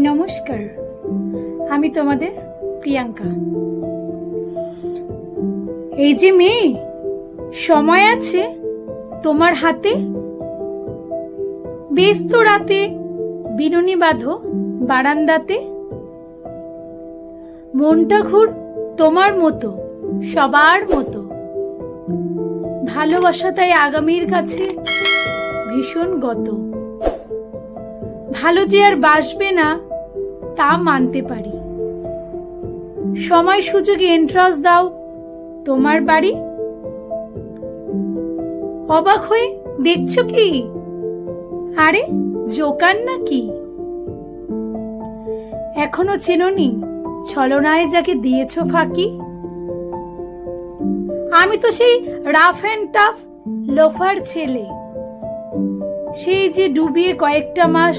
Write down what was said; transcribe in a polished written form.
নমস্কার, আমি তোমাদের প্রিয়াঙ্কা। এই যে মেয়ে, সময় আছে তোমার হাতে? ব্যস্ত রাতে বিনুনি বাঁধো বারান্দাতে। মনটা ঘুর তোমার মতো, সবার মতো। ভালোবাসা তাই আগামীর কাছে ভীষণ গত। ভালো যে আর বাসবে না তা মানতে পারি। সময় সুযোগে এন্ট্রান্স দাও তোমার বাড়ি। অবাক হয়ে দেখছো কি? আরে জোকার নাকি? এখনো চেননি ছলনায় যাকে দিয়েছো ফাঁকি? আমি তো সেই রাফ অ্যান্ড টাফ লোফার ছেলে, সেই যে ডুবিয়ে কয়েকটা মাস